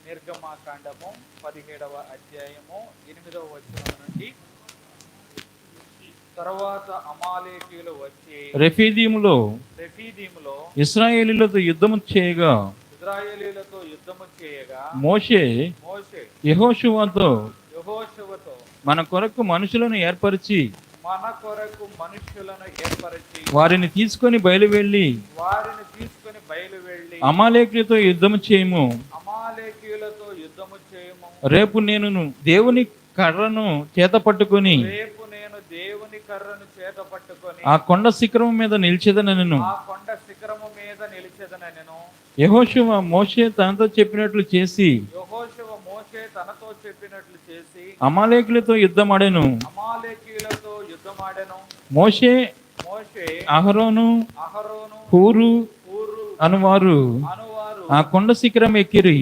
నిర్గమాకాండము 17వ అధ్యాయము 8వ వచనం నుండి, తర్వాత అమాలేకీయులు వచ్చి రెఫీదీములో ఇశ్రాయేలీయులతో యుద్ధము చేయగా మోషే యెహోషువతో మన కొరకు మనుషులను ఏర్పరిచి వారిని తీసుకొని బయలువెళ్ళి అమాలేకీయులతో యుద్ధము చేయము. రేపు నేను దేవుని కర్రను చేత పట్టుకొని ఆ కొండ శిఖరము మీద నిలిచేదనెను. యెహోషువ మోషే తనతో చెప్పినట్లు చేసి అమాలేకీయులతో యుద్ధమాడెను. మోషే అహరోను హూరు అనువారు ఆ కొండ శిఖరం ఎక్కిరి.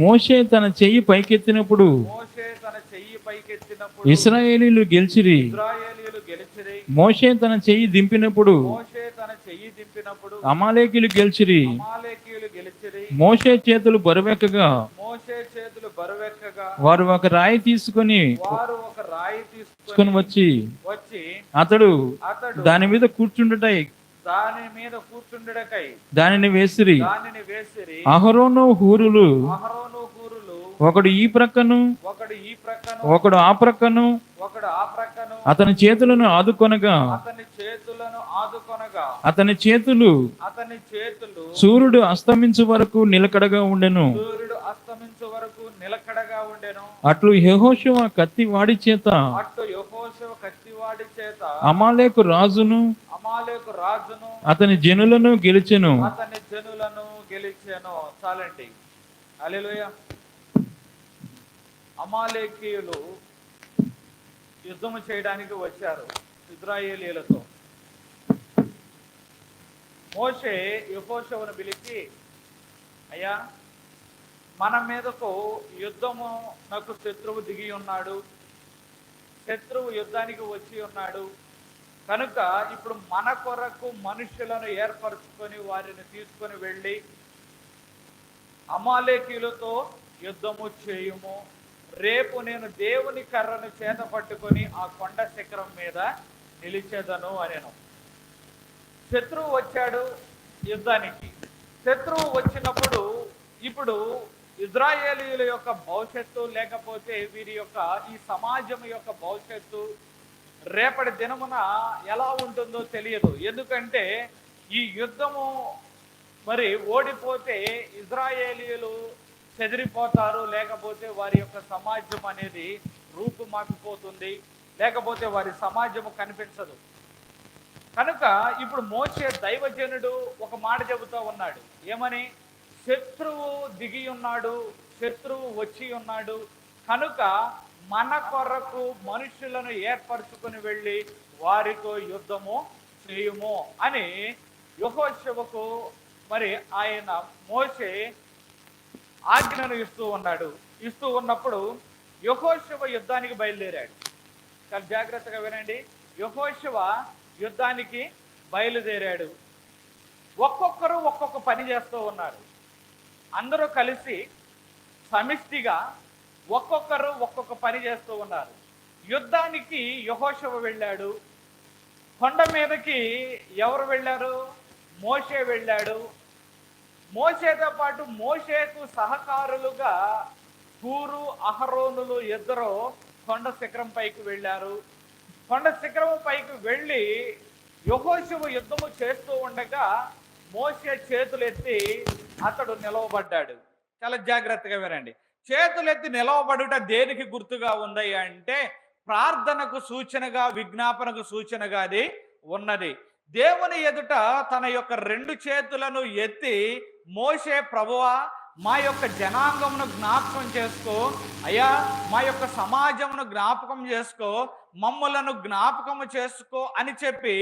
మోషే తన చెయ్యి పైకెత్తినప్పుడు ఇశ్రాయేలీయులు గెలిచిరి. మోషే తన చెయ్యి దింపినప్పుడు అమాలేకీయులు గెలిచిరి. మోషే చేతులు బరువెక్కగా వారు ఒక రాయి తీసుకొని వచ్చి అతడు దాని మీద కూర్చుండుటై దానిని వేసిరి. అహరోను హూరులు ఒకడు ఈ ప్రక్కను ఒకడు ఆ ప్రక్కను అతని చేతులను ఆదుకొనగా అతని చేతులు సూర్యుడు అస్తమించు వరకు నిలకడగా ఉండెను. అట్లు యెహోషువ కత్తి వాడి చేత అమాలేకు రాజును అతని జనులను గెలిచెను. చాలండి. హల్లెలూయా. అమాలేకీయులు యుద్ధము చేయడానికి వచ్చారు ఇశ్రాయేలీయులతో. మోషే యెహోషువను పిలిచి, అయ్యా, మన మీదకు యుద్ధము నాకు శత్రువు దిగి ఉన్నాడు, శత్రువు యుద్ధానికి వచ్చి ఉన్నాడు కనుక ఇప్పుడు మన కొరకు మనుషులను ఏర్పరచుకొని వారిని తీసుకొని వెళ్ళి అమాలేకీయులతో యుద్ధము చేయుము. రేపు నేను దేవుని కర్రను చేత పట్టుకొని ఆ కొండ శిఖరం మీద నిలిచేదను అనేను. శత్రువు వచ్చాడు యుద్ధానికి. శత్రువు వచ్చినప్పుడు ఇప్పుడు ఇశ్రాయేలీయుల యొక్క భవిష్యత్తు, లేకపోతే వీరి యొక్క ఈ సమాజం యొక్క భవిష్యత్తు రేపటి దినమున ఎలా ఉంటుందో తెలియదు. ఎందుకంటే ఈ యుద్ధము మరి ఓడిపోతే ఇశ్రాయేలీయులు చెదిరిపోతారు, లేకపోతే వారి యొక్క సమాజం అనేది రూపుమాపిపోతుంది, లేకపోతే వారి సమాజము కనిపించదు. కనుక ఇప్పుడు మోషే దైవజనుడు ఒక మాట చెబుతూ ఉన్నాడు. ఏమని? శత్రువు దిగి ఉన్నాడు, శత్రువు వచ్చి ఉన్నాడు కనుక మన కొరకు మనుషులను ఏర్పరచుకుని వెళ్ళి వారితో యుద్ధము చేయుము అని యెహోషువకు మరి ఆయన మోషే ఆజ్ఞను ఇస్తూ ఉన్నాడు. ఇస్తూ ఉన్నప్పుడు యెహోషువ యుద్ధానికి బయలుదేరాడు. చాలా జాగ్రత్తగా వినండి. యెహోషువ యుద్ధానికి బయలుదేరాడు. ఒక్కొక్కరు ఒక్కొక్క పని చేస్తూ ఉన్నారు. అందరూ కలిసి సమిష్టిగా ఒక్కొక్కరు ఒక్కొక్క పని చేస్తూ ఉన్నారు. యుద్ధానికి యెహోషువ వెళ్ళాడు. కొండ మీదకి ఎవరు వెళ్ళారు? మోషే వెళ్ళాడు. మోషేతో పాటు మోషేకు సహకారులుగా హూరు అహరోనులు ఇద్దరు కొండ శిఖరం పైకి వెళ్ళారు. కొండ శిఖరం పైకి వెళ్ళి యెహోషువ యుద్ధము చేస్తూ ఉండగా మోషే చేతులెత్తి అతడు నిలవబడ్డాడు. చాలా జాగ్రత్తగా వినండి. చేతులెత్తి నిలవబడుట దేనికి గుర్తుగా ఉంది అంటే ప్రార్థనకు సూచనగా, విజ్ఞాపనకు సూచనగా అది ఉన్నది. దేవుని ఎదుట తన యొక్క రెండు చేతులను ఎత్తి మోషే, ప్రభువా మా యొక్క జనాంగమును జ్ఞాపకం చేసుకో, అయ్యా మా యొక్క సమాజమును జ్ఞాపకం చేసుకో, మమ్ములను జ్ఞాపకము చేసుకో అని చెప్పి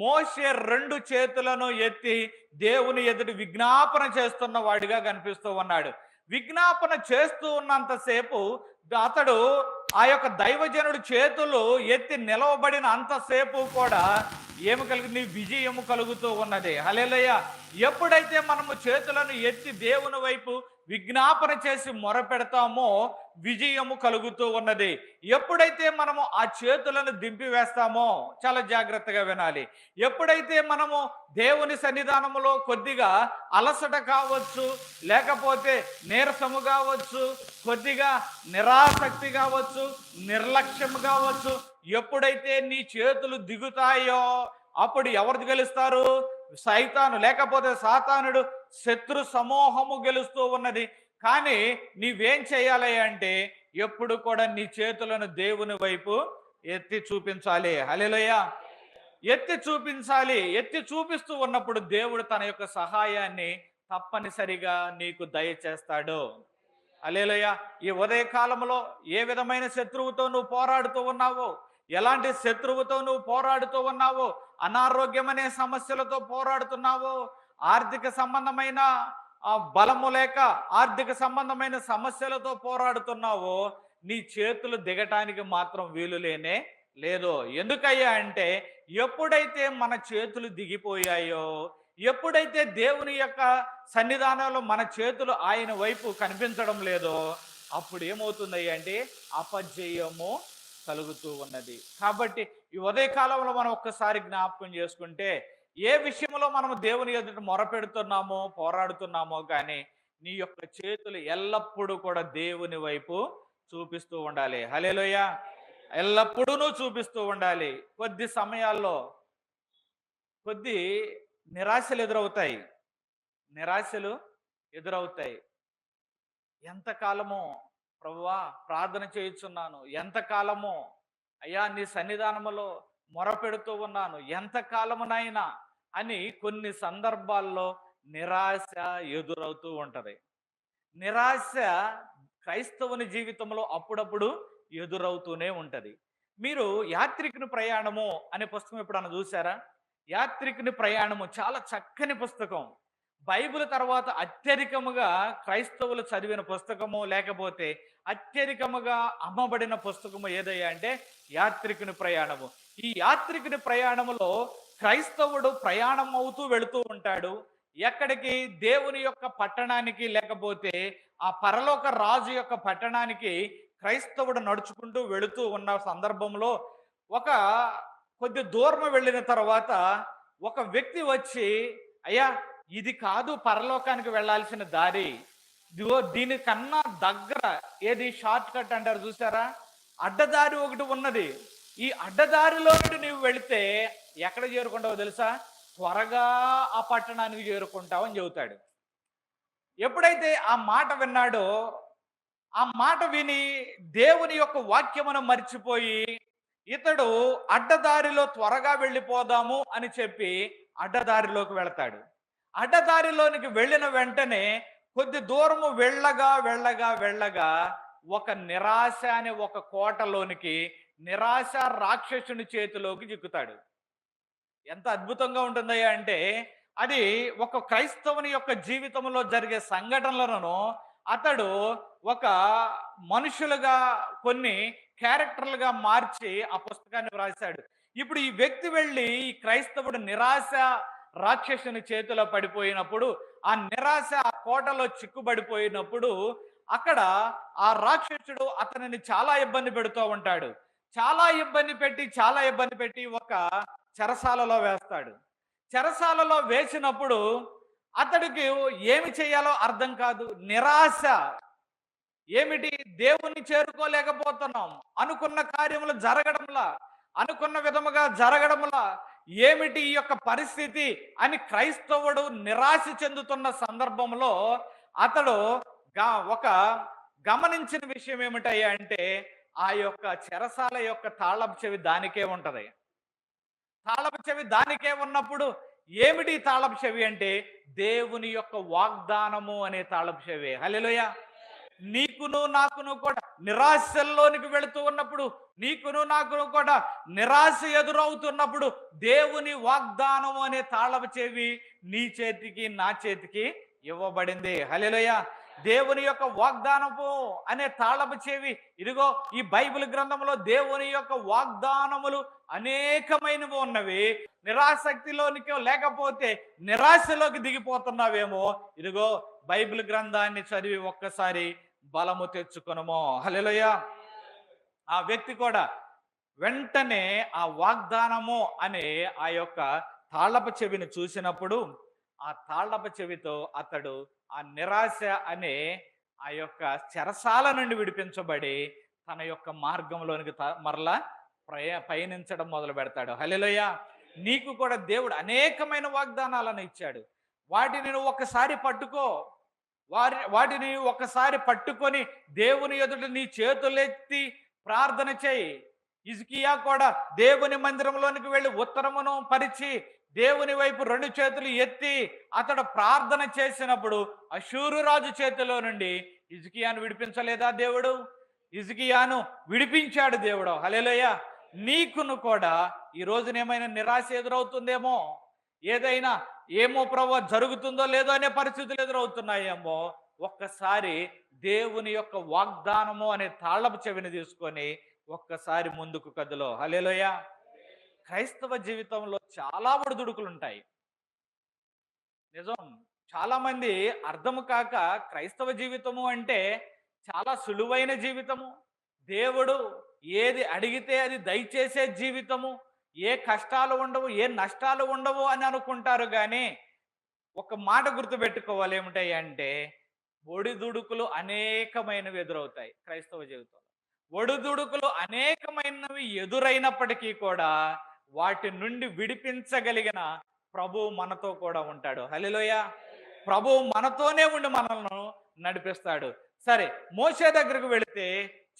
మోషే రెండు చేతులను ఎత్తి దేవుని ఎదుటి విజ్ఞాపన చేస్తున్న వాడిగా కనిపిస్తూ ఉన్నాడు. విజ్ఞాపన చేస్తూ ఉన్నంతసేపు అతడు ఆ యొక్క దైవజనుడు చేతులు ఎత్తి నిలవబడిన అంతసేపు కూడా ఏమి కలిగింది? విజయము కలుగుతూ ఉన్నది. హల్లెలూయ. ఎప్పుడైతే మనము చేతులను ఎత్తి దేవుని వైపు విజ్ఞాపన చేసి మొరపెడతామో విజయము కలుగుతూ ఉన్నది. ఎప్పుడైతే మనము ఆ చేతులను దింపి వేస్తామో, చాలా జాగ్రత్తగా వినాలి, ఎప్పుడైతే మనము దేవుని సన్నిధానములో కొద్దిగా అలసట కావచ్చు, లేకపోతే నీరసము కావచ్చు, కొద్దిగా నిరాసక్తి కావచ్చు, నిర్లక్ష్యం కావచ్చు, ఎప్పుడైతే నీ చేతులు దిగుతాయో అప్పుడు ఎవరు గెలుస్తారు? సైతాను, లేకపోతే సాతానుడు, శత్రు సమూహము గెలుస్తూ ఉన్నది. కానీ నీవేం చేయాలి అంటే ఎప్పుడు కూడా నీ చేతులను దేవుని వైపు ఎత్తి చూపించాలి. హల్లెలూయా. ఎత్తి చూపించాలి. ఎత్తి చూపిస్తూ ఉన్నప్పుడు దేవుడు తన యొక్క సహాయాన్ని తప్పనిసరిగా నీకు దయచేస్తాడు. హల్లెలూయా. ఈ ఉదయకాలంలో ఏ విధమైన శత్రువుతో నువ్వు పోరాడుతూ ఉన్నావో, ఎలాంటి శత్రువుతో నువ్వు పోరాడుతూ ఉన్నావో, అనారోగ్యం అనే సమస్యలతో పోరాడుతున్నావో, ఆర్థిక సంబంధమైన బలము లేక ఆర్థిక సంబంధమైన సమస్యలతో పోరాడుతున్నావో, నీ చేతులు దిగటానికి మాత్రం వీలు లేనే లేదు. ఎందుకయ్యా అంటే ఎప్పుడైతే మన చేతులు దిగిపోయాయో, ఎప్పుడైతే దేవుని యొక్క సన్నిధానంలో మన చేతులు ఆయన వైపు కనిపించడం లేదో, అప్పుడు ఏమవుతుందయ్యా అంటే అపజయము కలుగుతూ ఉన్నది. కాబట్టి ఈ ఉదయకాలంలో మనం ఒక్కసారి జ్ఞాపకం చేసుకుంటే, ఏ విషయంలో మనం దేవుని ఎదుట మొరపెడుతున్నామో, పోరాడుతున్నామో కానీ నీ యొక్క చేతులు ఎల్లప్పుడూ కూడా దేవుని వైపు చూపిస్తూ ఉండాలి. హల్లెలూయా. ఎల్లప్పుడూ చూపిస్తూ ఉండాలి. కొద్ది సమయాల్లో కొద్ది నిరాశలు ఎదురవుతాయి. నిరాశలు ఎదురవుతాయి. ఎంతకాలమో ప్రభువా ప్రార్థన చేయుచున్నాను, ఎంతకాలమో అయ్యా నీ సన్నిధానములో మొరపెడుతూ ఉన్నాను, ఎంతకాలమునైనా అని కొన్ని సందర్భాల్లో నిరాశ ఎదురవుతూ ఉంటది. నిరాశ క్రైస్తవుని జీవితంలో అప్పుడప్పుడు ఎదురవుతూనే ఉంటది. మీరు యాత్రికుని ప్రయాణము అనే పుస్తకం ఎప్పుడన్నా చూసారా? యాత్రికుని ప్రయాణము చాలా చక్కని పుస్తకం. బైబిల్ తర్వాత అత్యధికముగా క్రైస్తవులు చదివిన పుస్తకము, లేకపోతే అత్యధికముగా అమ్మబడిన పుస్తకము ఏదయ్యా అంటే యాత్రికుని ప్రయాణము. ఈ యాత్రికుని ప్రయాణములో క్రైస్తవుడు ప్రయాణం అవుతూ వెళుతూ ఉంటాడు. ఎక్కడికి? దేవుని యొక్క పట్టణానికి, లేకపోతే ఆ పరలోక రాజు యొక్క పట్టణానికి క్రైస్తవుడు నడుచుకుంటూ వెళుతూ ఉన్న సందర్భంలో ఒక కొద్ది దూరం వెళ్ళిన తర్వాత ఒక వ్యక్తి వచ్చి, అయ్యా ఇది కాదు పరలోకానికి వెళ్ళాల్సిన దారి, ఇదిగో దీనికన్నా దగ్గర ఏది షార్ట్ కట్ అంటారు చూసారా, అడ్డదారి ఒకటి ఉన్నది, ఈ అడ్డదారిలో నుండి నువ్వు వెళితే ఎక్కడ చేరుకుంటావో తెలుసా? త్వరగా ఆ పట్టణానికి చేరుకుంటావు అని చెబుతాడు. ఎప్పుడైతే ఆ మాట విన్నాడో, ఆ మాట విని దేవుని యొక్క వాక్యమును మర్చిపోయి ఇతడు అడ్డదారిలో త్వరగా వెళ్ళిపోదాము అని చెప్పి అడ్డదారిలోకి వెళతాడు. అడ్డదారిలోనికి వెళ్ళిన వెంటనే కొద్ది దూరము వెళ్ళగా వెళ్ళగా వెళ్ళగా ఒక నిరాశ అనే ఒక కోటలోనికి, నిరాశ రాక్షసుని చేతిలోకి చిక్కుతాడు. ఎంత అద్భుతంగా ఉంటుందయ్యా అంటే అది ఒక క్రైస్తవుని యొక్క జీవితంలో జరిగే సంఘటనలను అతడు ఒక మనుషులుగా కొన్ని క్యారెక్టర్లుగా మార్చి ఆ పుస్తకాన్ని వ్రాశాడు. ఇప్పుడు ఈ వ్యక్తి వెళ్ళి ఈ క్రైస్తవుడు నిరాశ రాక్షసుని చేతిలో పడిపోయినప్పుడు, ఆ నిరాశ ఆ కోటలో చిక్కుబడిపోయినప్పుడు అక్కడ ఆ రాక్షసుడు అతనిని చాలా ఇబ్బంది పెడుతూ ఉంటాడు. చాలా ఇబ్బంది పెట్టి ఒక చెరసాలలో వేస్తాడు. చెరసాలలో వేసినప్పుడు అతడికి ఏమి చేయాలో అర్థం కాదు. నిరాశ. ఏమిటి? దేవుణ్ణి చేరుకోలేకపోతున్నాం, అనుకున్న కార్యములు జరగడంలా, అనుకున్న విధముగా జరగడంలా, ఏమిటి ఈ యొక్క పరిస్థితి అని క్రైస్తవుడు నిరాశ చెందుతున్న సందర్భంలో అతడు ఒక గమనించిన విషయం ఏమిటయ్యా అంటే ఆ యొక్క చెరసాల యొక్క తాళపు చెవి దానికే ఉంటది. తాళపు చెవి దానికే ఉన్నప్పుడు ఏమిటి తాళపు చెవి అంటే దేవుని యొక్క వాగ్దానము అనే తాళపు చెవి. హల్లెలూయా. నీకును నాకును కూడా నిరాశల్లోనికి వెళుతూ ఉన్నప్పుడు, నీకును నాకును కూడా నిరాశ ఎదురవుతున్నప్పుడు దేవుని వాగ్దానం అనే తాళపు చెవి నీ చేతికి నా చేతికి ఇవ్వబడింది. హల్లెలూయా. దేవుని యొక్క వాగ్దానము అనే తాళపు చెవి. ఇదిగో ఈ బైబిల్ గ్రంథంలో దేవుని యొక్క వాగ్దానములు అనేకమైనవి ఉన్నవి. నిరాసక్తిలోనికి లేకపోతే నిరాశలోకి దిగిపోతున్నావేమో, ఇదిగో బైబిల్ గ్రంథాన్ని చదివి ఒక్కసారి బలము తెచ్చుకొనుము. హల్లెలూయా. ఆ వ్యక్తి కూడా వెంటనే ఆ వాగ్దానము అనే ఆ యొక్క తాళపు చెవిని చూసినప్పుడు ఆ తాళపు చెవితో అతడు ఆ నిరాశ అనే ఆ యొక్క చెరసాల నుండి విడిపించబడి తన యొక్క మార్గంలోనికి మరలా పయనించడం మొదలు పెడతాడు. హల్లెలూయా. నీకు కూడా దేవుడు అనేకమైన వాగ్దానాలను ఇచ్చాడు. వాటిని నువ్వు ఒక్కసారి పట్టుకో. వాటిని ఒక్కసారి పట్టుకొని దేవుని ఎదుట నీ చేతులెత్తి ప్రార్థన చేయి. హిజ్కియా కూడా దేవుని మందిరంలోనికి వెళ్ళి ఉత్తరమును పరిచి దేవుని వైపు రెండు చేతులు ఎత్తి అతడు ప్రార్థన చేసినప్పుడు అష్షూరు రాజు చేతిలో నుండి హిజ్కియాను విడిపించలేదా దేవుడు? హిజ్కియాను విడిపించాడు దేవుడు. హల్లెలూయా. నీకును కూడా ఈ రోజున ఏమైనా నిరాశ ఎదురవుతుందేమో, ఏదైనా ఏమో ప్రభు జరుగుతుందో లేదో అనే పరిస్థితులు ఎదురవుతున్నాయేమో, ఒక్కసారి దేవుని యొక్క వాగ్దానము అనే తాళపు చెవిని తీసుకొని ఒక్కసారి ముందుకు కదులో. హల్లెలూయా. క్రైస్తవ జీవితంలో చాలా ఒడిదుడుకులు ఉంటాయి. నిజం. చాలా మంది అర్థము కాక క్రైస్తవ జీవితము అంటే చాలా సులువైన జీవితము, దేవుడు ఏది అడిగితే అది దయచేసే జీవితము, ఏ కష్టాలు ఉండవు, ఏ నష్టాలు ఉండవు అని అనుకుంటారు. కానీ ఒక మాట గుర్తుపెట్టుకోవాలి, ఏమిటాయి అంటే ఒడిదుడుకులు అనేకమైనవి ఎదురవుతాయి క్రైస్తవ జీవితంలో. ఒడిదుడుకులు అనేకమైనవి ఎదురైనప్పటికీ కూడా వాటి నుండి విడిపించగలిగిన ప్రభువు మనతో కూడా ఉంటాడు. హల్లెలూయా. ప్రభువు మనతోనే ఉండి మనల్ని నడిపిస్తాడు. సరే, మోషే దగ్గరకు వెళితే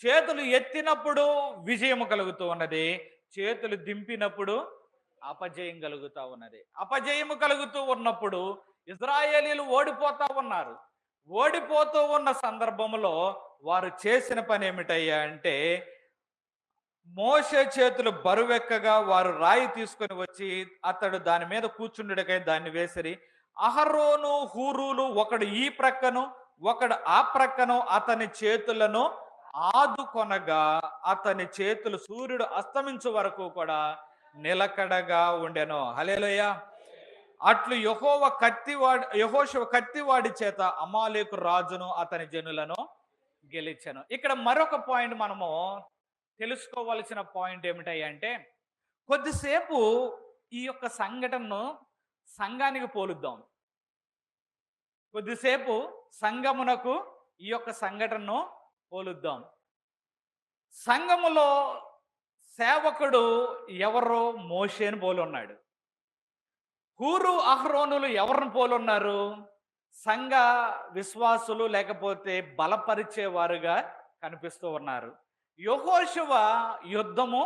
చేతులు ఎత్తినప్పుడు విజయము కలుగుతూ ఉన్నది, చేతులు దింపినప్పుడు అపజయం కలుగుతూ ఉన్నది. అపజయము కలుగుతూ ఉన్నప్పుడు ఇశ్రాయేలీయులు ఓడిపోతా ఉన్నారు. ఓడిపోతూ ఉన్న సందర్భంలో వారు చేసిన పని ఏమిటయ్యా అంటే, మోషే చేతులు బరువెక్కగా వారు రాయి తీసుకొని వచ్చి అతడు దాని మీద కూర్చుండుటకై దాన్ని వేసిరి. అహరోను హూరులు ఒకడు ఈ ప్రక్కను ఒకడు ఆ ప్రక్కను అతని చేతులను ఆదుకొనగా అతని చేతులు సూర్యుడు అస్తమించు వరకు కూడా నిలకడగా ఉండెను. హల్లెలూయా. అట్లు యెహోషువ కత్తివాడి చేత అమాలేకు రాజును అతని జనులను గెలిచెను. ఇక్కడ మరొక పాయింట్ మనము తెలుసుకోవలసిన పాయింట్ ఏమిటంటే, కొద్దిసేపు ఈ యొక్క సంఘటనను సంఘానికి పోలుద్దాం. కొద్దిసేపు సంఘమునకు ఈ యొక్క సంఘటనను పోలుద్దాం. సంఘములో సేవకుడు ఎవరో మోషేను పోలున్నాడు. హూరు అహరోనులు ఎవరిని పోలున్నారు? సంఘ విశ్వాసులు లేకపోతే బలపరిచేవారుగా కనిపిస్తూ ఉన్నారు. యెహోషువ యుద్ధము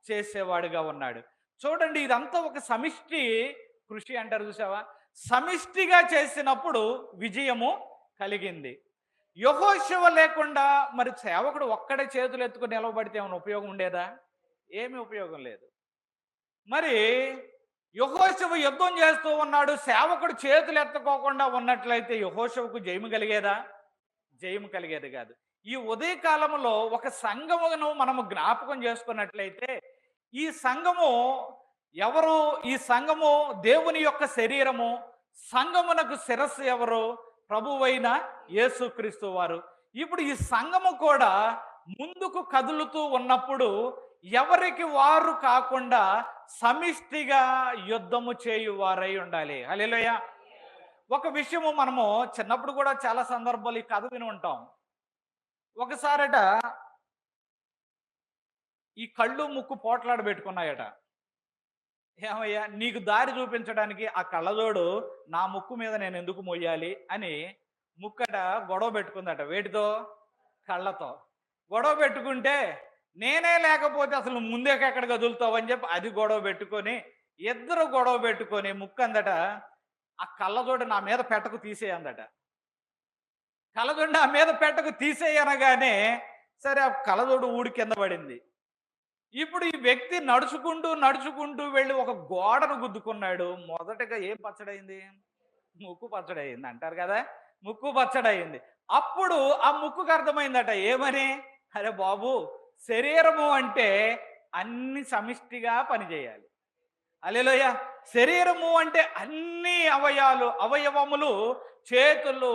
చేసేవాడుగా ఉన్నాడు. చూడండి, ఇదంతా ఒక సమిష్టి కృషి అంటారు చూసావా? సమిష్టిగా చేసినప్పుడు విజయము కలిగింది. యెహోషువ లేకుండా మరి సేవకుడు ఒక్కడే చేతులు ఎత్తుకుని నిలవబడితే ఏమైనా ఉపయోగం ఉండేదా? ఏమీ ఉపయోగం లేదు. మరి యెహోషువ యుద్ధం చేస్తూ ఉన్నాడు, సేవకుడు చేతులు ఎత్తుకోకుండా ఉన్నట్లయితే యెహోషువకు జయము కలిగేదా? జయము కలిగేది కాదు. ఈ ఉదయకాలంలో ఒక సంఘమును మనము జ్ఞాపకం చేసుకున్నట్లయితే, ఈ సంఘము ఎవరు? ఈ సంఘము దేవుని యొక్క శరీరము. సంఘమునకు శిరస్సు ఎవరు? ప్రభువైన యేసుక్రీస్తు వారు. ఇప్పుడు ఈ సంఘము కూడా ముందుకు కదులుతూ ఉన్నప్పుడు ఎవరికి వారు కాకుండా సమిష్టిగా యుద్ధము చేయువారై ఉండాలి. హల్లెలూయా. ఒక విషయము మనము చిన్నప్పుడు కూడా చాలా సందర్భాలు ఈ కథ విని ఉంటాం. ఒకసారట ఈ కళ్ళు ముక్కు పోట్లాడ పెట్టుకున్నాయట. ఏమయ్యా, నీకు దారి చూపించడానికి ఆ కళ్ళజోడు నా ముక్కు మీద నేను ఎందుకు మొయ్యాలి అని ముక్కట గొడవ పెట్టుకుందట. వేటితో? కళ్ళతో. గొడవ పెట్టుకుంటే నేనే లేకపోతే అసలు ముందేకెక్కడ కదులుతావు అని చెప్పి అది గొడవ పెట్టుకొని ఇద్దరు గొడవ పెట్టుకొని ముక్కు అందట ఆ కళ్ళజోడు నా మీద పెట్టకు తీసేయందట. కళ్ళజోడు నా మీద పెట్టకు తీసేయనగానే సరే ఆ కళ్ళజోడు ఊడి కింద పడింది. ఇప్పుడు ఈ వ్యక్తి నడుచుకుంటూ వెళ్ళి ఒక గోడను గుద్దుకున్నాడు. మొదటగా ఏం పచ్చడైంది? ముక్కు పచ్చడైంది అంటారు కదా. ముక్కు పచ్చడయింది. అప్పుడు ఆ ముక్కుకు అర్థమైందట ఏమని? అరే బాబు, శరీరము అంటే అన్ని సమిష్టిగా పనిచేయాలి. హల్లెలూయా! శరీరము అంటే అన్ని అవయవములు, చేతులు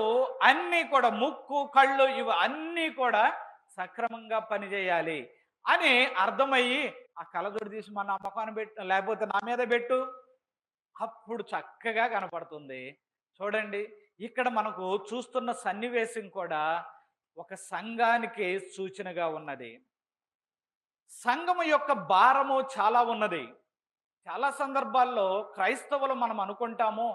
అన్నీ కూడా, ముక్కు, కళ్ళు ఇవి అన్నీ కూడా సక్రమంగా పనిచేయాలి అని అర్థమయ్యి, ఆ కళ్ళజోడు తీసి నా మొఖాన పెట్టు, లేకపోతే నా మీద పెట్టు, అప్పుడు చక్కగా కనపడుతుంది. చూడండి, ఇక్కడ మనకు చూస్తున్న సన్నివేశం కూడా ఒక సంఘానికి సూచనగా ఉన్నది. సంఘము యొక్క భారము చాలా ఉన్నది. చాలా సందర్భాల్లో క్రైస్తవులు మనం అనుకుంటాము,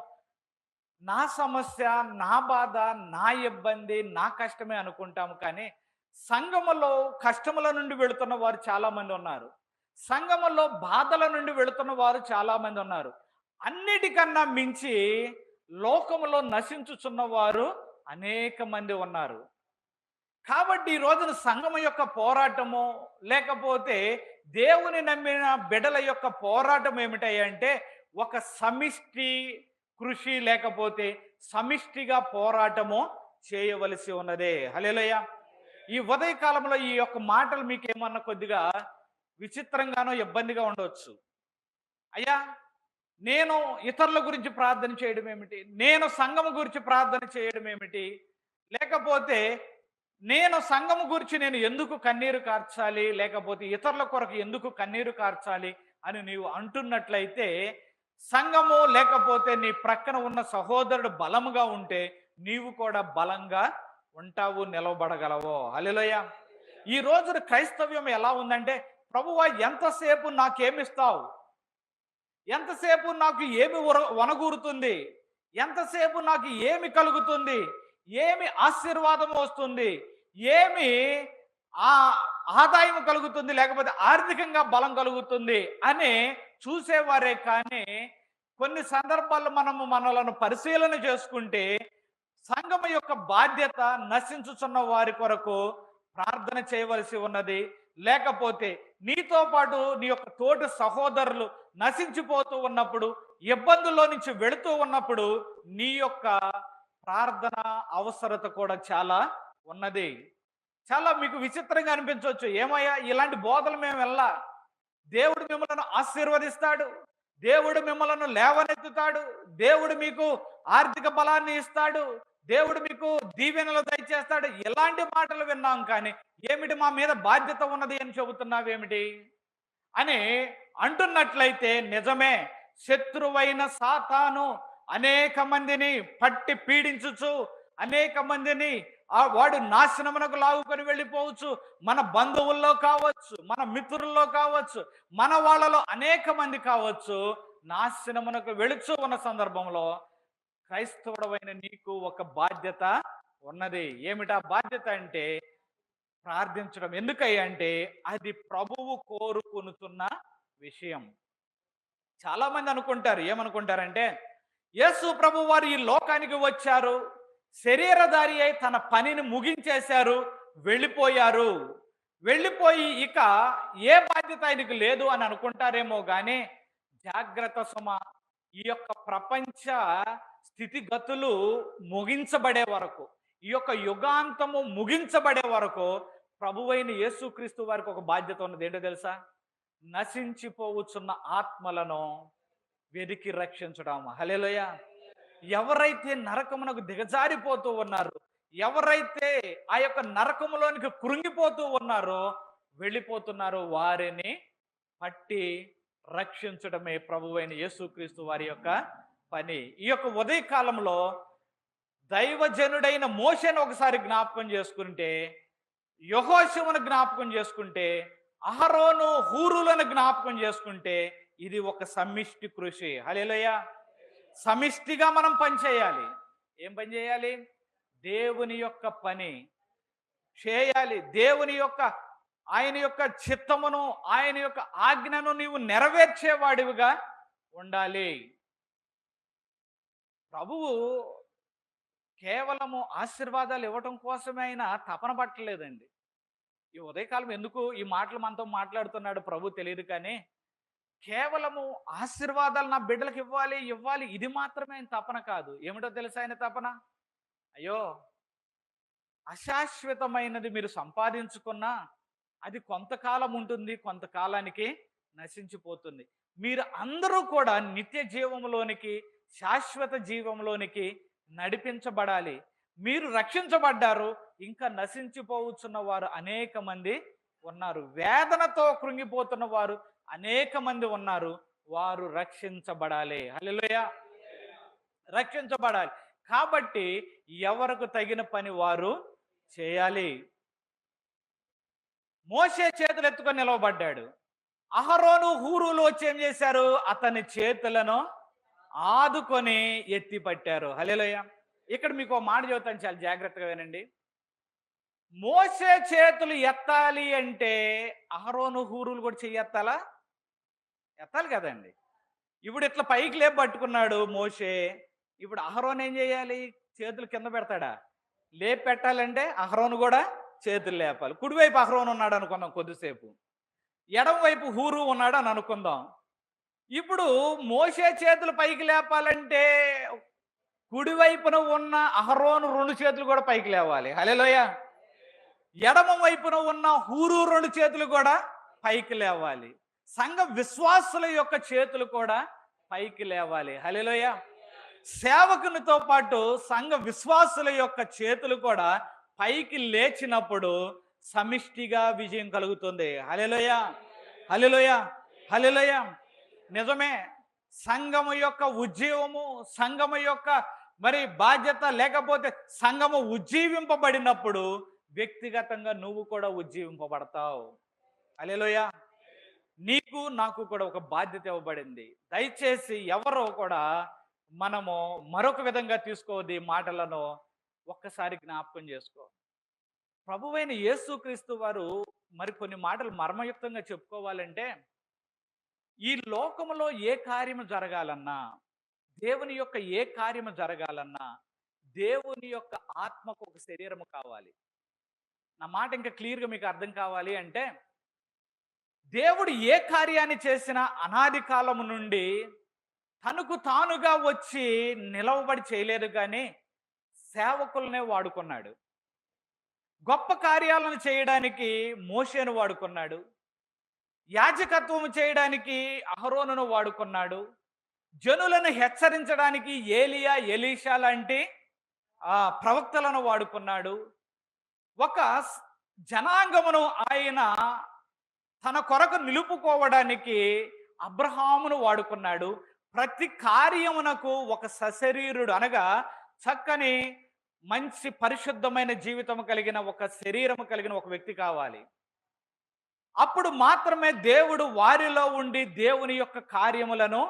నా సమస్య, నా బాధ, నా ఇబ్బంది, నా కష్టమే అనుకుంటాము. కానీ సంఘములో కష్టముల నుండి వెళుతున్న వారు చాలా మంది ఉన్నారు. సంఘములో బాధల నుండి వెళుతున్న వారు చాలా మంది ఉన్నారు. అన్నిటికన్నా మించి లోకములో నశించుచున్న వారు అనేక మంది ఉన్నారు. కాబట్టి ఈ రోజున సంఘము యొక్క పోరాటము, లేకపోతే దేవుని నమ్మిన బిడ్డల యొక్క పోరాటం ఏమిటంటే ఒక సమిష్టి కృషి, లేకపోతే సమిష్టిగా పోరాటము చేయవలసి ఉన్నదే. హల్లెలూయా! ఈ ఉదయ కాలంలో ఈ యొక్క మాటలు మీకు ఏమన్నా కొద్దిగా విచిత్రంగానో ఇబ్బందిగా ఉండవచ్చు. అయ్యా, నేను ఇతరుల గురించి ప్రార్థన చేయడం ఏమిటి? నేను సంఘము గురించి ప్రార్థన చేయడం ఏమిటి? లేకపోతే నేను సంఘము గురించి నేను ఎందుకు కన్నీరు కార్చాలి, లేకపోతే ఇతరుల కొరకు ఎందుకు కన్నీరు కార్చాలి అని నీవు అంటున్నట్లయితే, సంఘము లేకపోతే నీ ప్రక్కన ఉన్న సహోదరుడు బలముగా ఉంటే నీవు కూడా బలంగా ఉంటావు, నిలవబడగలవు. హల్లెలూయా! ఈ రోజున క్రైస్తవ్యం ఎలా ఉందంటే, ప్రభువా ఎంతసేపు నాకేమిస్తావు, ఎంతసేపు నాకు ఏమి వనగూరుతుంది, ఎంతసేపు నాకు ఏమి కలుగుతుంది, ఏమి ఆశీర్వాదం వస్తుంది, ఏమి ఆ ఆదాయం కలుగుతుంది, లేకపోతే ఆర్థికంగా బలం కలుగుతుంది అని చూసేవారే. కానీ కొన్ని సందర్భాల్లో మనలను పరిశీలన చేసుకుంటే, సంఘం యొక్క బాధ్యత నశించుచున్న వారి కొరకు ప్రార్థన చేయవలసి ఉన్నది. లేకపోతే నీతో పాటు నీ యొక్క తోటి సహోదరులు నశించిపోతూ ఉన్నప్పుడు, ఇబ్బందుల్లో నుంచి వెళుతూ ఉన్నప్పుడు నీ యొక్క ప్రార్థన అవసరత కూడా చాలా ఉన్నది. చాలా మీకు విచిత్రంగా అనిపించవచ్చు, ఏమయ్యా ఇలాంటి బోధలు మేము వెళ్ళా, దేవుడు మిమ్మల్ని ఆశీర్వదిస్తాడు, దేవుడు మిమ్మల్ని లేవనెత్తుతాడు, దేవుడు మీకు ఆర్థిక బలాన్ని ఇస్తాడు, దేవుడు మీకు దీవెనలు దయచేస్తాడు, ఇలాంటి మాటలు విన్నాం. కానీ ఏమిటి మా మీద బాధ్యత ఉన్నది అని చెబుతున్నావేమిటి అని అంటున్నట్లయితే, నిజమే, శత్రువైన సాతాను అనేక మందిని పట్టి పీడించుచు, అనేక మందిని వాడు నాశనమునకు లాగుకొని వెళ్ళిపోవచ్చు. మన బంధువుల్లో కావచ్చు, మన మిత్రుల్లో కావచ్చు, మన వాళ్ళలో అనేక మంది కావచ్చు, నాశనమునకు వెళుచు ఉన్న సందర్భంలో క్రైస్తవుడమైన నీకు ఒక బాధ్యత ఉన్నది. ఏమిటా బాధ్యత అంటే ప్రార్థించడం. ఎందుకంటే అది ప్రభువు కోరుకునుతున్న విషయం. చాలా మంది అనుకుంటారు, ఏమనుకుంటారంటే, యేసు ప్రభు వారు ఈ లోకానికి వచ్చారు, శరీరధారి అయి తన పనిని ముగించేశారు, వెళ్ళిపోయారు, వెళ్ళిపోయి ఇక ఏ బాధ్యత ఆయనకు లేదు అని అనుకుంటారేమో. కానీ జాగ్రత్త సుమ, ఈ యొక్క ప్రపంచ స్థితిగతులు ముగించబడే వరకు, ఈ యొక్క యుగాంతము ముగించబడే వరకు ప్రభువైన యేసుక్రీస్తు వారికి ఒక బాధ్యత ఉన్నది. ఏంటో తెలుసా? నశించిపోవచ్చున్న ఆత్మలను వెదికి రక్షించడం. హల్లెలూయా! ఎవరైతే నరకమునకు దిగజారిపోతూ ఉన్నారో, ఎవరైతే ఆ యొక్క నరకములోనికి కృంగిపోతూ ఉన్నారో, వెళ్ళిపోతున్నారో, వారిని పట్టి రక్షించడమే ప్రభువైన యేసుక్రీస్తు వారి యొక్క పని. ఈ యొక్క ఉదయకాలంలో దైవజనుడైన మోషేను ఒకసారి జ్ఞాపకం చేసుకుంటే, యెహోషువను జ్ఞాపకం చేసుకుంటే, అహరోను హూరులను జ్ఞాపకం చేసుకుంటే, ఇది ఒక సమిష్టి కృషి. హల్లెలూయా! సమిష్టిగా మనం పని చేయాలి. ఏం పని చేయాలి? దేవుని యొక్క పని చేయాలి. దేవుని యొక్క, ఆయన యొక్క చిత్తమును, ఆయన యొక్క ఆజ్ఞను నీవు నెరవేర్చేవాడివిగా ఉండాలి. ప్రభువు కేవలము ఆశీర్వాదాలు ఇవ్వటం కోసమే ఆయన తపన పట్టలేదండి. ఈ ఉదయకాలం ఎందుకు ఈ మాటలు మనతో మాట్లాడుతున్నాడు ప్రభు తెలియదు. కానీ కేవలము ఆశీర్వాదాలు నా బిడ్డలకు ఇవ్వాలి ఇవ్వాలి, ఇది మాత్రమే ఆయన తపన కాదు. ఏమిటో తెలుసా ఆయన తపన? అయ్యో, అశాశ్వతమైనది మీరు సంపాదించుకున్నా అది కొంతకాలం ఉంటుంది, కొంతకాలానికి నశించిపోతుంది. మీరు అందరూ కూడా నిత్య జీవంలోనికి, శాశ్వత జీవంలోనికి నడిపించబడాలి. మీరు రక్షించబడ్డారు, ఇంకా నశించిపోవచ్చున్న వారు అనేక మంది ఉన్నారు. వేదనతో కృంగిపోతున్న వారు అనేక మంది ఉన్నారు. వారు రక్షించబడాలి. హల్లెలూయా! రక్షించబడాలి. కాబట్టి ఎవరికి తగిన పని వారు చేయాలి. మోషే చేతులు ఎత్తుకొని నిలవబడ్డాడు. అహరోను హూరులు వచ్చి ఏం చేశారు? అతని చేతులను ఆదుకొని ఎత్తి పట్టారు. హల్లెలూయా! ఇక్కడ మీకు ఒక మాట చెబుతాను, చాలా జాగ్రత్తగా వినండి. మోషే చేతులు ఎత్తాలి అంటే అహరోను హూరులు కూడా చెయ్యెత్తాలా? ఎత్తాలి కదండి. ఇప్పుడు ఇట్లా పైకి లేపి పట్టుకున్నాడు మోషే. ఇప్పుడు అహరోన్ ఏం చేయాలి? చేతులు కింద పెడతాడా? లేపి పెట్టాలంటే అహరోను కూడా చేతులు లేపాలి. కుడివైపు అహరోను ఉన్నాడు అనుకుందాం కొద్దిసేపు. ఎడమ వైపు హూరు ఉన్నాడు అని అనుకుందాం. ఇప్పుడు మోషే చేతులు పైకి లేపాలంటే కుడివైపున ఉన్న అహరోను 2 చేతులు కూడా పైకి లేవాలి. హల్లెలూయా! ఎడమ వైపున ఉన్న హూరు 2 చేతులు కూడా పైకి లేవాలి. సంఘ విశ్వాసుల యొక్క చేతులు కూడా పైకి లేవాలి. హల్లెలూయా! సేవకునితో పాటు సంఘ విశ్వాసుల యొక్క చేతులు కూడా పైకి లేచినప్పుడు సమిష్టిగా విజయం కలుగుతుంది. హల్లెలూయా! హల్లెలూయా! హల్లెలూయా! నిజమే. సంఘము యొక్క ఉజ్జీవము, సంఘము యొక్క మరి బాధ్యత, లేకపోతే సంఘము ఉజ్జీవింపబడినప్పుడు వ్యక్తిగతంగా నువ్వు కూడా ఉజ్జీవింపబడతావు. హల్లెలూయా! నీకు నాకు కూడా ఒక బాధ్యత ఇవ్వబడింది. దయచేసి ఎవరో కూడా మనము మరొక విధంగా తీసుకోవద్దు. ఈ మాటలను ఒక్కసారి జ్ఞాపకం చేసుకో. ప్రభువైన యేసుక్రీస్తు వారు మరి కొన్ని మాటలు మర్మయుక్తంగా చెప్పుకోవాలంటే, ఈ లోకములో ఏ కార్యము జరగాలన్నా, దేవుని యొక్క ఏ కార్యము జరగాలన్నా, దేవుని యొక్క ఆత్మకు ఒక శరీరము కావాలి. నా మాట ఇంకా క్లియర్గా మీకు అర్థం కావాలి అంటే, దేవుడు ఏ కార్యాన్ని చేసినా అనాది కాలము నుండి తనకు తానుగా వచ్చి నిలవబడి చేయలేదు, కానీ సేవకులనే వాడుకున్నాడు. గొప్ప కార్యాలను చేయడానికి మోషేను వాడుకున్నాడు. యాజకత్వము చేయడానికి అహరోనును వాడుకున్నాడు. జనులను హెచ్చరించడానికి ఏలియా, ఎలీషా లాంటి ప్రవక్తలను వాడుకున్నాడు. ఒక జనాంగమును ఆయన తన కొరకు నిలుపుకోవడానికి అబ్రహామును వాడుకున్నాడు. ప్రతి కార్యమునకు ఒక సశరీరుడు, అనగా చక్కని మంచి పరిశుద్ధమైన జీవితం కలిగిన ఒక శరీరము కలిగిన ఒక వ్యక్తి కావాలి. అప్పుడు మాత్రమే దేవుడు వారిలో ఉండి దేవుని యొక్క కార్యములను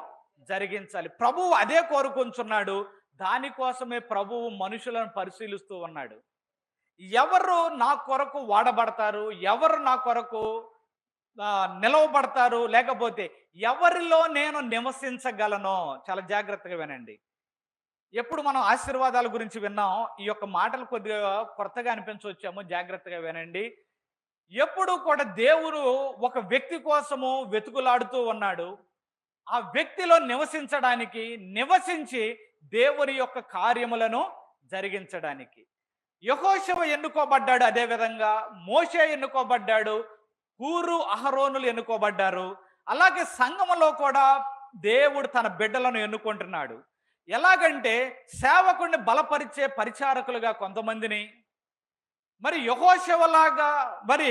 జరిగించాలి. ప్రభువు అదే కోరుకుంటున్నాడు. దానికోసమే ప్రభువు మనుషులను పరిశీలిస్తూ ఉన్నాడు. ఎవరు నా కొరకు వాడబడతారు, ఎవరు నా కొరకు నిలవబడతారు, లేకపోతే ఎవరిలో నేను నివసించగలను. చాలా జాగ్రత్తగా వినండి. ఎప్పుడు మనం ఆశీర్వాదాల గురించి విన్నాం, ఈ యొక్క మాటలు కొద్దిగా కొత్తగా అనిపించవచ్చేమో, జాగ్రత్తగా వినండి. ఎప్పుడు కూడా దేవుడు ఒక వ్యక్తి కోసము వెతుకులాడుతూ ఉన్నాడు. ఆ వ్యక్తిలో నివసించడానికి, నివసించి దేవుని యొక్క కార్యములను జరిగించడానికి. యెహోషువ ఎన్నుకోబడ్డాడు, అదేవిధంగా మోషే ఎన్నుకోబడ్డాడు, హూరు అహరోనులు ఎన్నుకోబడ్డారు. అలాగే సంఘములో కూడా దేవుడు తన బిడ్డలను ఎన్నుకుంటున్నాడు. ఎలాగంటే సేవకుడిని బలపరిచే పరిచారకులుగా కొంతమందిని, మరి యెహోషువలాగా మరి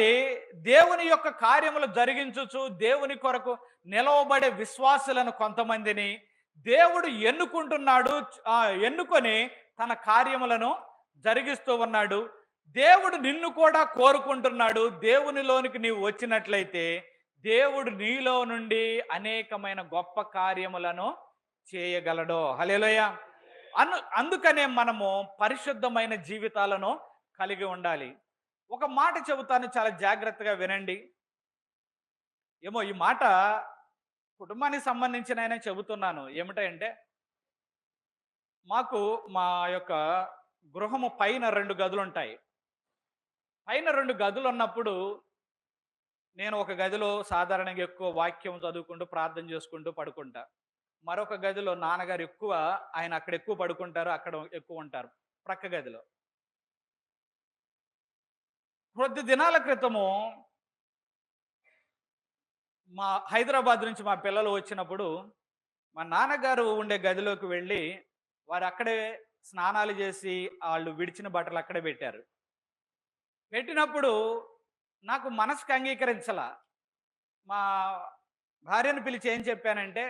దేవుని యొక్క కార్యములు జరిగించుచు దేవుని కొరకు నిలవబడే విశ్వాసులను కొంతమందిని దేవుడు ఎన్నుకుంటున్నాడు. ఎన్నుకొని తన కార్యములను జరిగిస్తూ ఉన్నాడు. దేవుడు నిన్ను కూడా కోరుకుంటున్నాడు. దేవునిలోనికి నీవు వచ్చినట్లయితే దేవుడు నీలో నుండి అనేకమైన గొప్ప కార్యములను చేయగలడు. హల్లెలూయా! అందుకనే మనము పరిశుద్ధమైన జీవితాలను కలిగి ఉండాలి. ఒక మాట చెబుతాను, చాలా జాగ్రత్తగా వినండి. ఏమో ఈ మాట కుటుంబానికి సంబంధించిన ఆయన చెబుతున్నాను. ఏమిటంటే, మాకు మా యొక్క గృహము పైన 2 గదులు ఉంటాయి. పైన 2 గదులు ఉన్నప్పుడు నేను ఒక గదిలో సాధారణంగా ఎక్కువ వాక్యం చదువుకుంటూ ప్రార్థన చేసుకుంటూ పడుకుంటా. మరొక గదిలో నాన్నగారు ఆయన అక్కడ ఎక్కువ పడుకుంటారు, అక్కడ ఎక్కువ ఉంటారు. ప్రక్క గదిలో. కొద్ది దినాల క్రితము హైదరాబాద్ నుంచి మా పిల్లలు వచ్చినప్పుడు మా నాన్నగారు ఉండే గదిలోకి వెళ్ళి వారు అక్కడే స్నానాలు చేసి వాళ్ళు విడిచిన బట్టలు అక్కడే పెట్టారు. పెట్టినప్పుడు నాకు మనసుకు అంగీకరించలా. మా భార్యను పిలిచి ఏం చెప్పానంటే,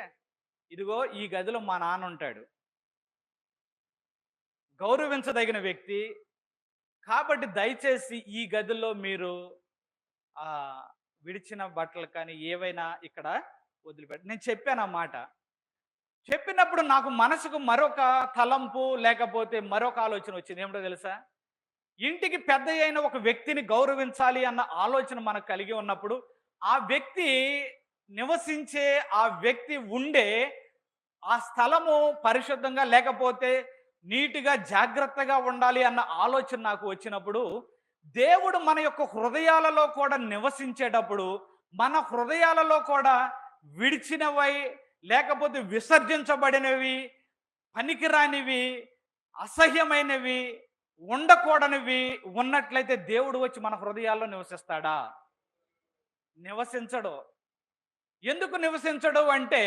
ఇదిగో ఈ గదిలో మా నాన్న ఉంటాడు, గౌరవించదగిన వ్యక్తి కాబట్టి దయచేసి ఈ గదిలో మీరు ఆ విడిచిన బట్టలు కానీ ఏవైనా ఇక్కడ వదిలిపెట్టి నేను చెప్పాను ఆ మాట. చెప్పినప్పుడు నాకు మనసుకు మరొక తలంపు లేకపోతే మరొక ఆలోచన వచ్చింది. ఏమిటో తెలుసా? ఇంటికి పెద్ద అయిన ఒక వ్యక్తిని గౌరవించాలి అన్న ఆలోచన మనకు కలిగి ఉన్నప్పుడు ఆ వ్యక్తి నివసించే ఆ వ్యక్తి ఉండే ఆ స్థలము పరిశుద్ధంగా లేకపోతే నీటిగా జాగ్రత్తగా ఉండాలి అన్న ఆలోచన నాకు వచ్చినప్పుడు దేవుడు మన యొక్క హృదయాలలో కూడా నివసించేటప్పుడు మన హృదయాలలో కూడా విడిచినవై లేకపోతే విసర్జించబడినవి పనికిరానివి అసహ్యమైనవి ఉండకూడనివి ఉన్నట్లయితే దేవుడు వచ్చి మన హృదయాల్లో నివసిస్తాడా? నివసించడు. ఎందుకు నివసించడు అంటే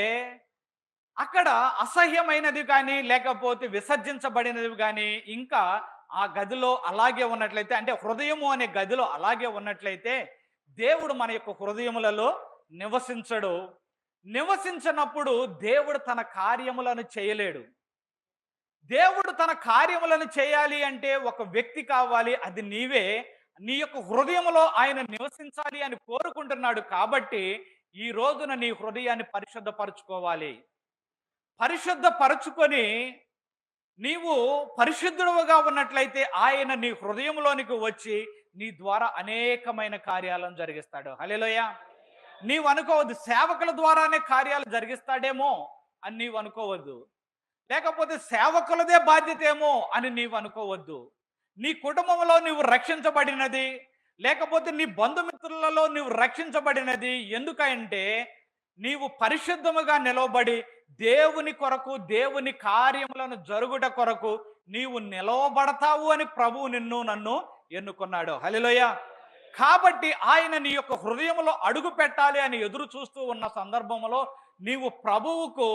అక్కడ అసహ్యమైనది కానీ లేకపోతే విసర్జించబడినది కానీ ఇంకా ఆ గదిలో అలాగే ఉన్నట్లయితే అంటే హృదయము అనే గదిలో అలాగే ఉన్నట్లయితే దేవుడు మన యొక్క హృదయములలో నివసించడు. నివసించినప్పుడు దేవుడు తన కార్యములను చేయలేడు. దేవుడు తన కార్యములను చేయాలి అంటే ఒక వ్యక్తి కావాలి, అది నీవే. నీ యొక్క హృదయములో ఆయన నివసించాలి అని కోరుకుంటున్నాడు. కాబట్టి ఈ రోజున నీ హృదయాన్ని పరిశుద్ధపరచుకోవాలి. పరిశుద్ధపరచుకొని నీవు పరిశుద్ధుడుగా ఉన్నట్లయితే ఆయన నీ హృదయంలోనికి వచ్చి నీ ద్వారా అనేకమైన కార్యాలను జరిగిస్తాడు. హల్లెలూయా. నీవు అనుకోవద్దు సేవకుల ద్వారానే కార్యాలు జరిగిస్తాడేమో అని నీవు అనుకోవద్దు, లేకపోతే సేవకులదే బాధ్యత ఏమో అని నీవు అనుకోవద్దు. నీ కుటుంబంలో నీవు రక్షించబడినది, లేకపోతే నీ బంధుమిత్రులలో నీవు రక్షించబడినది ఎందుకంటే నీవు పరిశుద్ధముగా నిలవబడి దేవుని కొరకు దేవుని కార్యములను జరుగుట కొరకు నీవు నిలవబడతావు అని ప్రభువు నన్ను ఎన్నుకున్నాడు. హల్లెలూయా. కాబట్టి ఆయన నీ యొక్క హృదయంలో అడుగు పెట్టాలి అని ఎదురు చూస్తూ ఉన్న సందర్భంలో నీవు ప్రభువుకు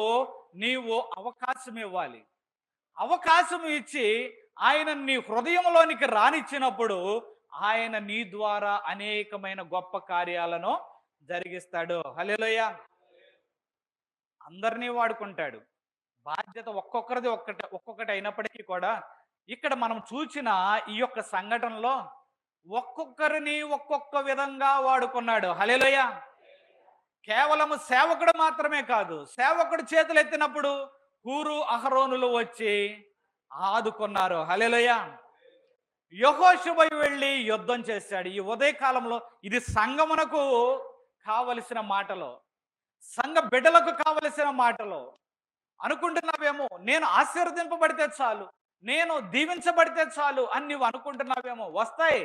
నీవు అవకాశం ఇవ్వాలి. అవకాశం ఇచ్చి ఆయన నీ హృదయంలోనికి రానిచ్చినప్పుడు ఆయన నీ ద్వారా అనేకమైన గొప్ప కార్యాలను జరిగిస్తాడు. హల్లెలూయా. అందరినీ వాడుకుంటాడు. బాధ్యత ఒక్కొక్కరిది ఒక్కొక్కటి అయినప్పటికీ కూడా ఇక్కడ మనం చూసిన ఈ యొక్క సంఘటనలో ఒక్కొక్కరిని ఒక్కొక్క విధంగా వాడుకున్నాడు. హల్లెలూయా. కేవలం సేవకుడు మాత్రమే కాదు, సేవకుడు చేతులు ఎత్తినప్పుడు హూరు అహరోనులు వచ్చి ఆదుకున్నారు. హల్లెలూయా. యెహోషువ వెళ్ళి యుద్ధం చేశాడు. ఈ ఉదయకాలంలో ఇది సంఘమునకు కావలసిన మాటలు, సంఘ బిడ్డలకు కావలసిన మాటలు. అనుకుంటున్నావేమో నేను ఆశీర్వదింపబడితే చాలు, నేను దీవించబడితే చాలు అని నువ్వు అనుకుంటున్నావేమో. వస్తాయి,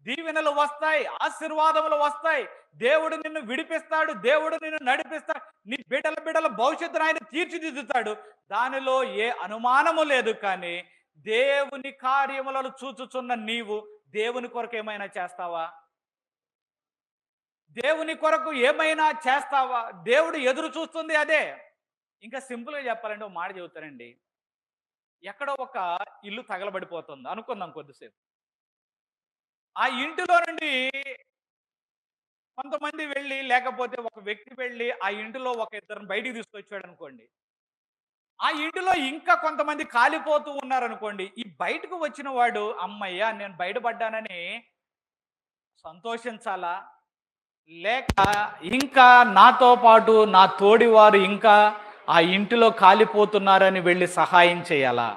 దీవెనలు వస్తాయి, ఆశీర్వాదములు వస్తాయి. దేవుడు నిన్ను విడిపిస్తాడు, దేవుడు నిన్ను నడిపిస్తాడు, నీ బిడ్డల భవిష్యత్తును ఆయన తీర్చిదిద్దుతాడు. దానిలో ఏ అనుమానము లేదు. కానీ దేవుని కార్యములను చూచుచున్న నీవు దేవుని కొరకు ఏమైనా చేస్తావా? దేవుని కొరకు ఏమైనా చేస్తావా? దేవుడు ఎదురు చూస్తుంది అదే. ఇంకా సింపుల్గా చెప్పాలంటే ఒక మాట చెబుతానండి. ఎక్కడో ఒక ఇల్లు తగలబడిపోతుంది అనుకుందాం కొద్దిసేపు. ఆ ఇంటిలో నుండి కొంతమంది వెళ్ళి లేకపోతే ఒక వ్యక్తి వెళ్ళి ఆ ఇంటిలో ఒక ఇద్దరిని బయటికి తీసుకొచ్చాడు అనుకోండి. ఆ ఇంటిలో ఇంకా కొంతమంది కాలిపోతూ ఉన్నారనుకోండి. ఈ బయటకు వచ్చిన వాడు అమ్మయ్య నేను బయటపడ్డానని సంతోషించాలా, లేక ఇంకా నాతో పాటు నా తోడివారు ఇంకా ఆ ఇంటిలో కాలిపోతున్నారని వెళ్ళి సహాయం చేయాలా?